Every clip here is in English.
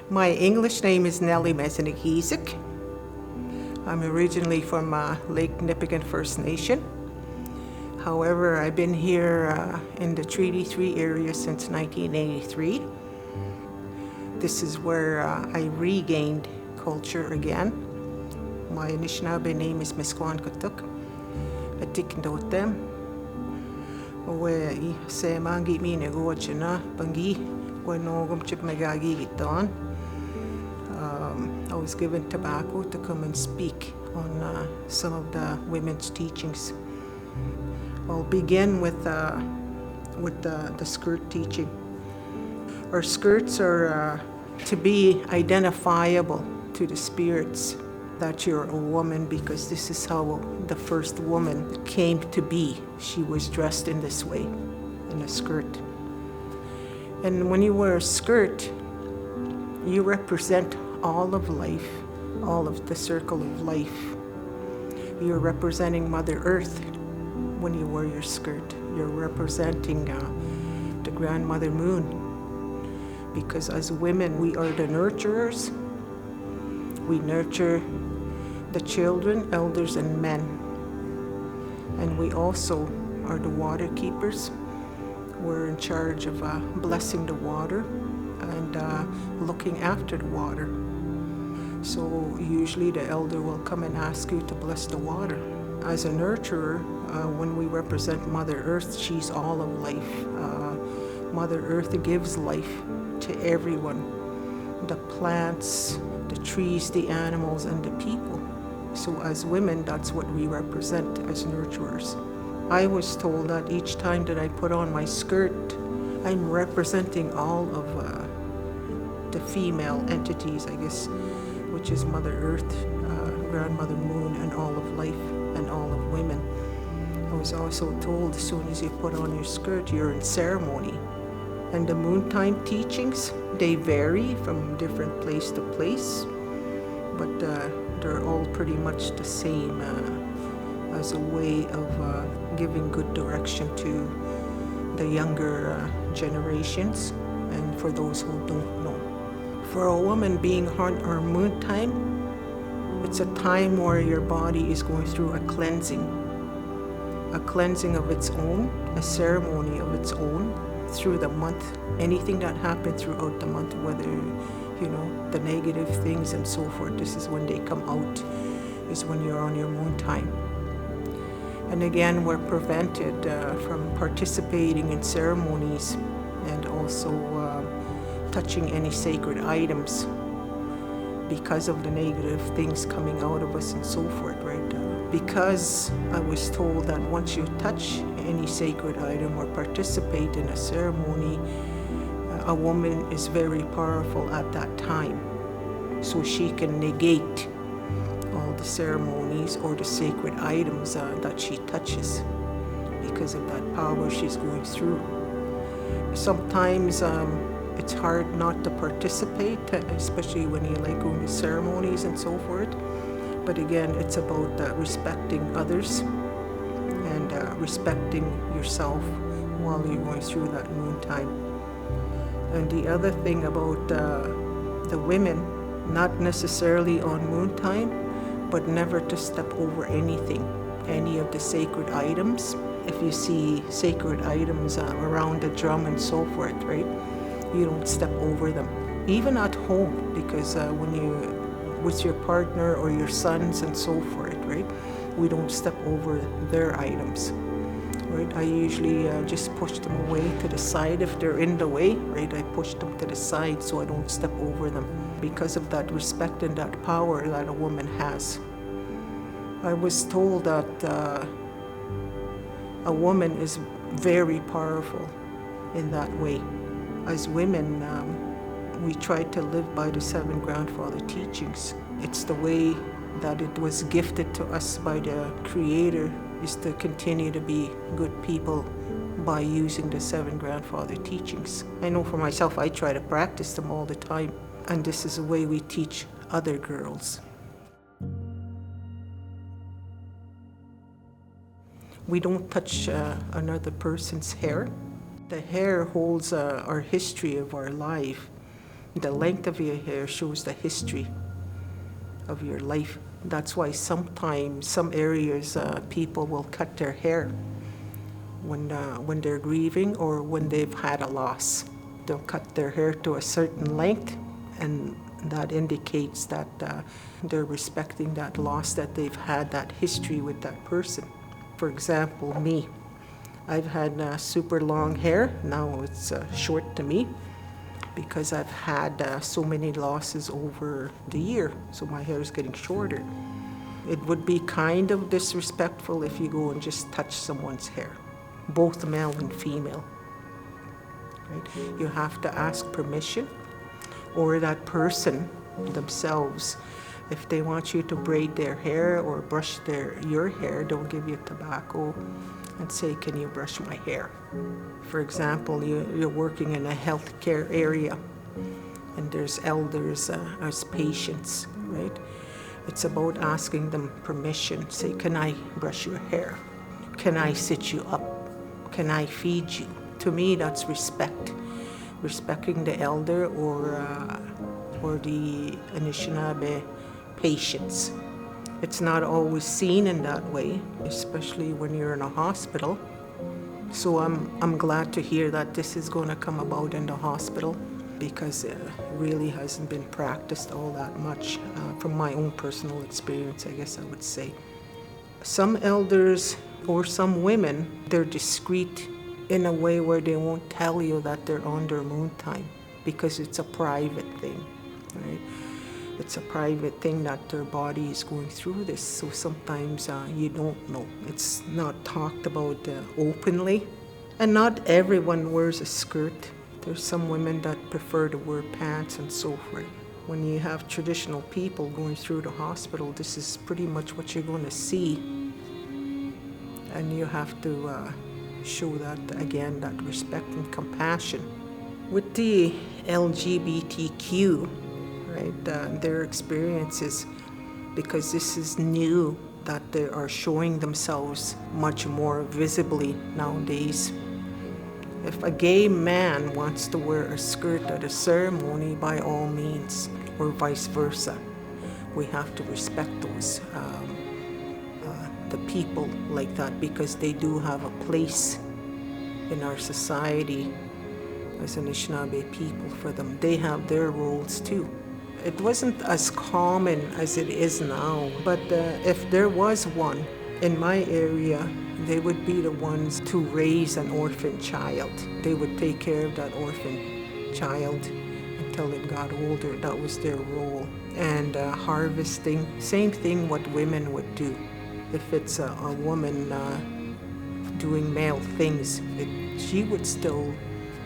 My English name is Nellie. I'm originally from Lake Nipigon First Nation. However, I've been here in the Treaty 3 area since 1983. This is where I regained culture again. My Anishinaabe name is Miigwetch. Atikndotem. We say mangi Miigwetch na bangi when ogum chip megagi giton. I was given tobacco to come and speak on some of the women's teachings. I'll begin with the skirt teaching. Our skirts are to be identifiable to the spirits that you're a woman, because this is how the first woman came to be. She was dressed in this way, in a skirt. And when you wear a skirt, you represent all of life, all of the circle of life. You're representing Mother Earth when you wear your skirt. You're representing the Grandmother Moon, because as women, we are the nurturers. We nurture the children, elders, and men. And we also are the water keepers. We're in charge of blessing the water and looking after the water. So usually the elder will come and ask you to bless the water. As a nurturer, when we represent Mother Earth, she's all of life. Mother Earth gives life to everyone, the plants, the trees, the animals, and the people. So as women, that's what we represent as nurturers. I was told that each time that I put on my skirt, I'm representing all of the female entities, I guess, which is Mother Earth, Grandmother Moon, and all of life, and all of women. I was also told as soon as you put on your skirt, you're in ceremony. And the moontime teachings, they vary from different place to place, but they're all pretty much the same as a way of giving good direction to the younger generations and for those who don't know. For a woman being on her moon time, it's a time where your body is going through a cleansing of its own, a ceremony of its own through the month. Anything that happened throughout the month, whether, the negative things and so forth, this is when they come out, is when you're on your moon time. And again, we're prevented from participating in ceremonies and also touching any sacred items because of the negative things coming out of us and so forth, right? Because I was told that once you touch any sacred item or participate in a ceremony, a woman is very powerful at that time. So she can negate all the ceremonies or the sacred items that she touches because of that power she's going through. Sometimes it's hard not to participate, especially when you like going to ceremonies and so forth. But again, it's about respecting others and respecting yourself while you're going through that moon time. And the other thing about the women, not necessarily on moon time, but never to step over anything, any of the sacred items. If you see sacred items around the drum and so forth, right? You don't step over them. Even at home, because when you with your partner or your sons and so forth, right? We don't step over their items, right? I usually just push them away to the side if they're in the way, right? I push them to the side so I don't step over them because of that respect and that power that a woman has. I was told that a woman is very powerful in that way. As women, we try to live by the 7 grandfather teachings. It's the way that it was gifted to us by the Creator, is to continue to be good people by using the 7 grandfather teachings. I know for myself, I try to practice them all the time, and this is the way we teach other girls. We don't touch another person's hair. The hair holds our history of our life. The length of your hair shows the history of your life. That's why sometimes some areas people will cut their hair when they're grieving or when they've had a loss. They'll cut their hair to a certain length, and that indicates that they're respecting that loss, that they've had that history with that person. For example, me, I've had super long hair. Now it's short to me because I've had so many losses over the year, so my hair is getting shorter. It would be kind of disrespectful if you go and just touch someone's hair, both male and female. Right? You have to ask permission, or that person themselves, if they want you to braid their hair or brush your hair, they'll give you tobacco and say, can you brush my hair? For example, you're working in a healthcare area and there's elders as patients, right? It's about asking them permission. Say, can I brush your hair? Can I sit you up? Can I feed you? To me, that's respect. Respecting the elder or the Anishinaabe patients. It's not always seen in that way, especially when you're in a hospital. So I'm glad to hear that this is going to come about in the hospital, because it really hasn't been practiced all that much from my own personal experience, I guess I would say. Some elders or some women, they're discreet in a way where they won't tell you that they're on their moon time, because it's a private thing, right? It's a private thing that their body is going through this, so sometimes you don't know. It's not talked about openly, and not everyone wears a skirt. There's some women that prefer to wear pants and so forth. When you have traditional people going through the hospital, this is pretty much what you're going to see, and you have to show that, again, that respect and compassion. With the LGBTQ, right, their experiences, because this is new, that they are showing themselves much more visibly nowadays. If a gay man wants to wear a skirt at a ceremony, by all means, or vice versa, we have to respect those the people like that, because they do have a place in our society as Anishinaabe people. For them, they have their roles too. It wasn't as common as it is now, but if there was one in my area, they would be the ones to raise an orphan child. They would take care of that orphan child until it got older. That was their role. And harvesting, same thing what women would do. If it's a woman doing male things, she would still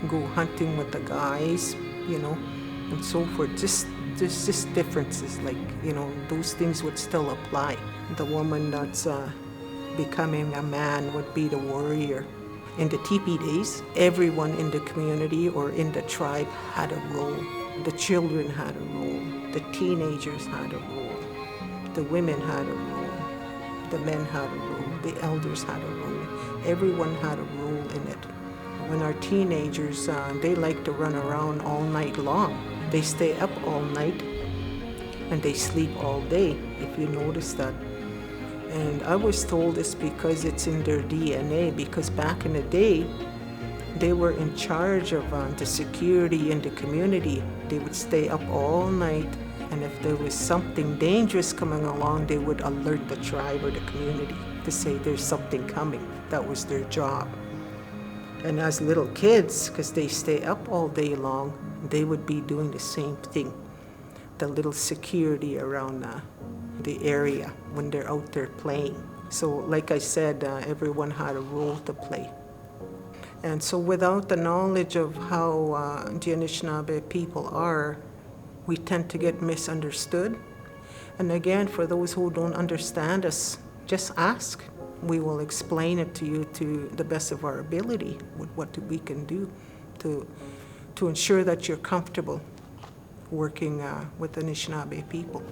go hunting with the guys, you know, and so forth. There's just differences, like, you know, those things would still apply. The woman that's becoming a man would be the warrior. In the teepee days, everyone in the community or in the tribe had a role. The children had a role. The teenagers had a role. The women had a role. The men had a role. The elders had a role. Everyone had a role in it. When our teenagers, they like to run around all night long. They stay up all night and they sleep all day, if you notice that. And I was told this because it's in their DNA, because back in the day, they were in charge of the security in the community. They would stay up all night, and if there was something dangerous coming along, they would alert the tribe or the community to say there's something coming. That was their job. And as little kids, because they stay up all day long, they would be doing the same thing. The little security around the area when they're out there playing. So like I said, everyone had a role to play. And so without the knowledge of how the Anishinaabe people are, we tend to get misunderstood. And again, for those who don't understand us, just ask. We will explain it to you to the best of our ability with what we can do to ensure that you're comfortable working with Anishinaabe people.